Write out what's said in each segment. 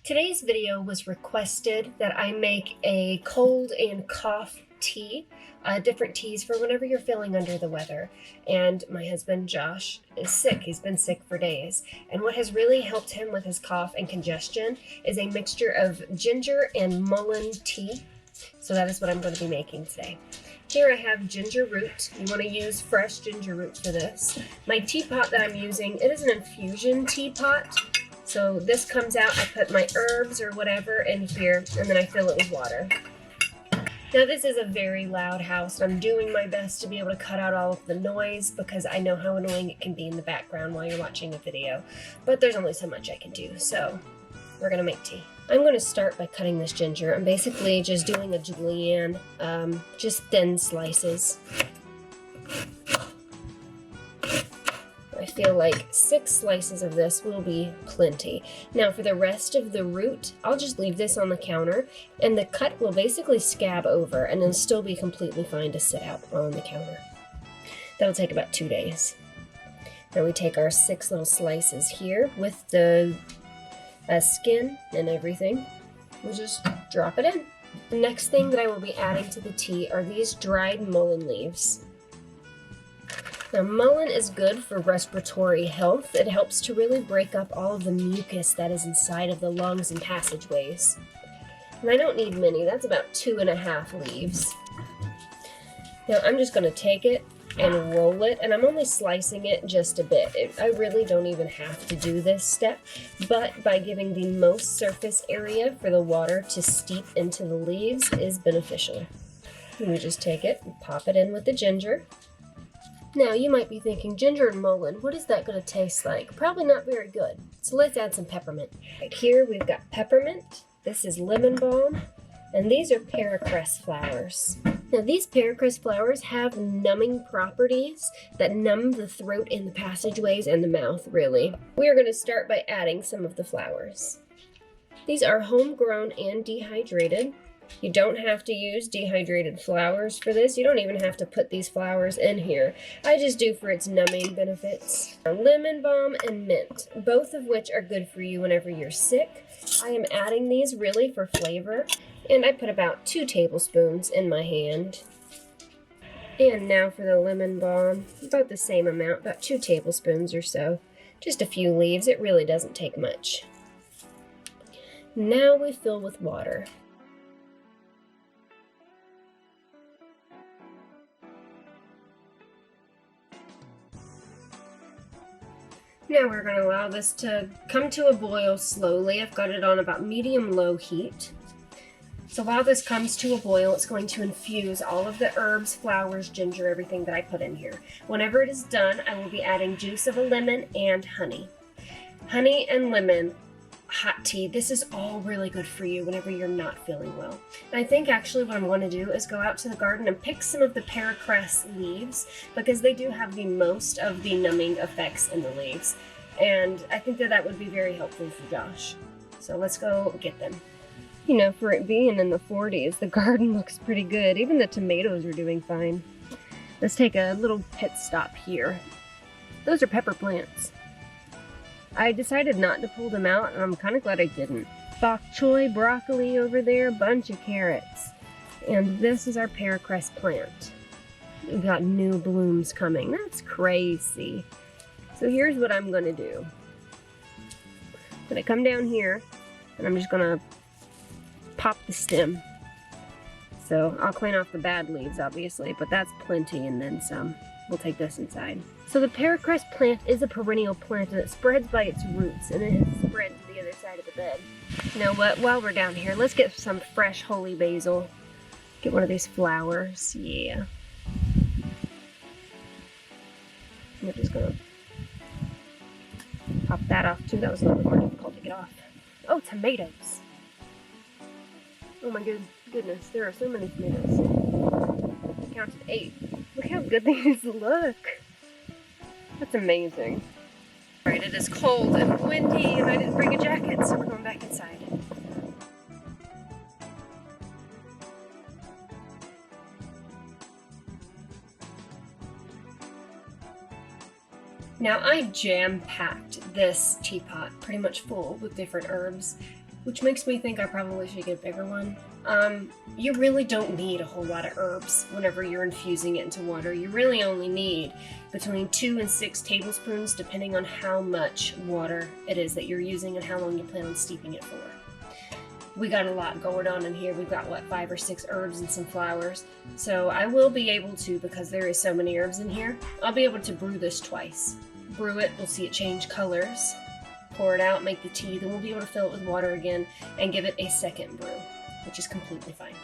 Today's video was requested that I make a cold and cough tea, different teas for whenever you're feeling under the weather. And my husband Josh is sick. He's been sick for days. And what has really helped him with his cough and congestion is a mixture of ginger and mullein tea. So that is what I'm going to be making today. Here I have ginger root. You want to use fresh ginger root for this. My teapot that I'm using, it is an infusion teapot. So this comes out, I put my herbs or whatever in here, and then I fill it with water. Now this is a very loud house, and I'm doing my best to be able to cut out all of the noise because I know how annoying it can be in the background while you're watching a video. But there's only so much I can do, so we're gonna make tea. I'm going to start by cutting this ginger. I'm basically just doing a julienne, just thin slices. I feel like 6 slices of this will be plenty. Now for the rest of the root, I'll just leave this on the counter, and the cut will basically scab over and it'll still be completely fine to sit out on the counter. That'll take about 2 days. Now we take our 6 little slices here with the skin and everything. We'll just drop it in. The next thing that I will be adding to the tea are these dried mullein leaves. Now, mullein is good for respiratory health. It helps to really break up all of the mucus that is inside of the lungs and passageways. And I don't need many, that's about 2.5 leaves. Now I'm just going to take it and roll it, and I'm only slicing it just a bit. I really don't even have to do this step, but by giving the most surface area for the water to steep into the leaves is beneficial. And we just take it and pop it in with the ginger. Now, you might be thinking, ginger and mullein, what is that going to taste like? Probably not very good. So let's add some peppermint. Right here we've got peppermint, this is lemon balm, and these are paracress flowers. Now these paracress flowers have numbing properties that numb the throat and the passageways and the mouth, really. We are going to start by adding some of the flowers. These are homegrown and dehydrated. You don't have to use dehydrated flowers for this. You don't even have to put these flowers in here. I just do for its numbing benefits. Lemon balm and mint, both of which are good for you whenever you're sick. I am adding these really for flavor, and I put about 2 tablespoons in my hand. And now for the lemon balm, about the same amount, about 2 tablespoons or so. Just a few leaves, it really doesn't take much. Now we fill with water. Now we're going to allow this to come to a boil slowly. I've got it on about medium-low heat. So while this comes to a boil, it's going to infuse all of the herbs, flowers, ginger, everything that I put in here. Whenever it is done, I will be adding juice of a lemon and honey. Honey and lemon, hot tea, this is all really good for you whenever you're not feeling well. And I think actually what I'm going to do is go out to the garden and pick some of the paracress leaves because they do have the most of the numbing effects in the leaves. And I think that that would be very helpful for Josh. So let's go get them. You know, for it being in the 40s, the garden looks pretty good. Even the tomatoes are doing fine. Let's take a little pit stop here. Those are pepper plants. I decided not to pull them out, and I'm kind of glad I didn't. Bok choy, broccoli over there, bunch of carrots. And this is our paracress plant. We've got new blooms coming. That's crazy. So here's what I'm going to do. I'm going to come down here, and I'm just going to pop the stem. So I'll clean off the bad leaves, obviously, but that's plenty and then some. We'll take this inside. So the paracress plant is a perennial plant, and it spreads by its roots, and it has spread to the other side of the bed. You know what, while we're down here, let's get some fresh holy basil. Get one of these flowers, yeah. We're just gonna pop that off too. That was a little bit more difficult to get off. Oh, tomatoes. Oh my goodness, there are so many tomatoes. I counted 8. Look how good these look. That's amazing. Alright, it is cold and windy, and I didn't bring a jacket, so we're going back inside. Now I jam-packed this teapot pretty much full with different herbs. which makes me think I probably should get a bigger one. You really don't need a whole lot of herbs whenever you're infusing it into water. You really only need between 2 and 6 tablespoons, depending on how much water it is that you're using and how long you plan on steeping it for. We got a lot going on in here. We've got, what, 5 or 6 herbs and some flowers. So I will be able to, because there is so many herbs in here, I'll be able to brew this twice. Brew it, we'll see it change colors, pour it out, make the tea, then we'll be able to fill it with water again and give it a second brew, which is completely fine.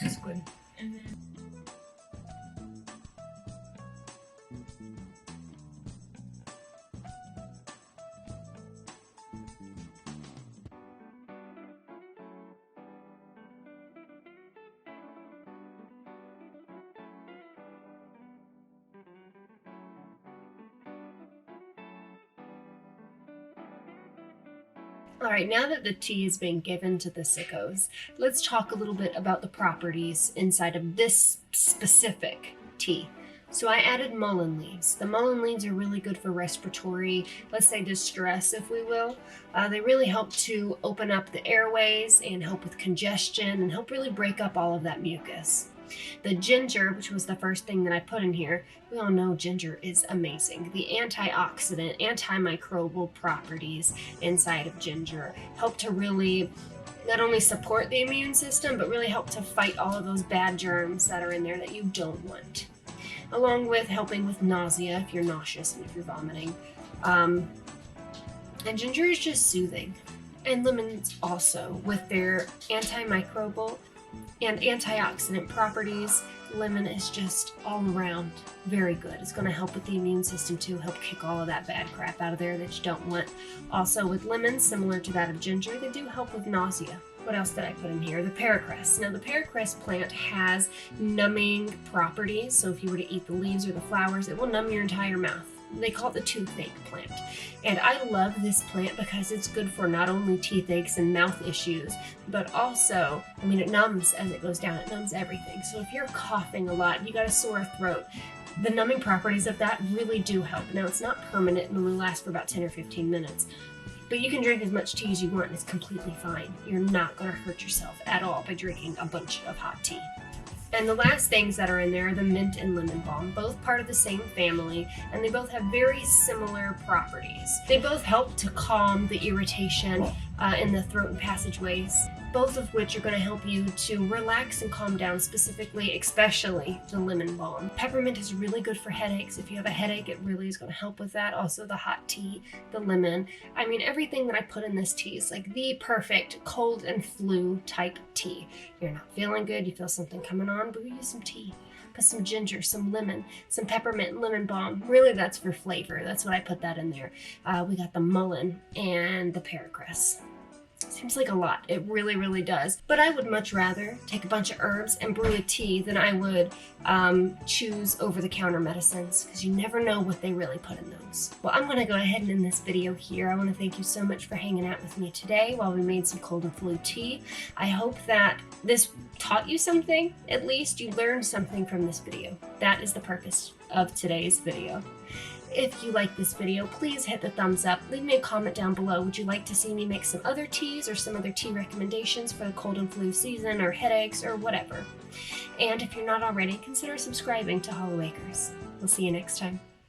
That's good. And then all right, now that the tea has been given to the sickos, let's talk a little bit about the properties inside of this specific tea. So I added mullein leaves. The mullein leaves are really good for respiratory, let's say distress, if we will. They really help to open up the airways and help with congestion and help really break up all of that mucus. The ginger, which was the first thing that I put in here, we all know ginger is amazing. The antioxidant, antimicrobial properties inside of ginger help to really not only support the immune system, but really help to fight all of those bad germs that are in there that you don't want. Along with helping with nausea if you're nauseous and if you're vomiting. And ginger is just soothing. And lemons also, with their antimicrobial and antioxidant properties. Lemon is just all around very good. It's going to help with the immune system too, help kick all of that bad crap out of there that you don't want. Also with lemons, similar to that of ginger, they do help with nausea. What else did I put in here? The paracress. Now the paracress plant has numbing properties, so if you were to eat the leaves or the flowers, it will numb your entire mouth. They call it the toothache plant. And I love this plant because it's good for not only toothaches and mouth issues, but also, I mean, it numbs as it goes down. It numbs everything. So if you're coughing a lot, you got a sore throat, the numbing properties of that really do help. Now, it's not permanent and only lasts for about 10 or 15 minutes. But you can drink as much tea as you want and it's completely fine. You're not going to hurt yourself at all by drinking a bunch of hot tea. And the last things that are in there are the mint and lemon balm, both part of the same family, and they both have very similar properties. They both help to calm the irritation in the throat and passageways, both of which are going to help you to relax and calm down, specifically, especially the lemon balm. Peppermint is really good for headaches. If you have a headache, it really is going to help with that. Also the hot tea, the lemon. I mean, everything that I put in this tea is like the perfect cold and flu type tea. You're not feeling good, you feel something coming on, brew you some tea. Put some ginger, some lemon, some peppermint, lemon balm. Really, that's for flavor. That's what I put that in there. We got the mullein and the paracress. Seems like a lot. It really, really does. But I would much rather take a bunch of herbs and brew a tea than I would choose over-the-counter medicines, because you never know what they really put in those. Well, I'm going to go ahead and end this video here. I want to thank you so much for hanging out with me today while we made some cold and flu tea. I hope that this taught you something. At least you learned something from this video. That is the purpose of today's video. If you like this video, please hit the thumbs up. Leave me a comment down below. Would you like to see me make some other teas or some other tea recommendations for the cold and flu season or headaches or whatever? And if you're not already, consider subscribing to Hollow Acres. We'll see you next time.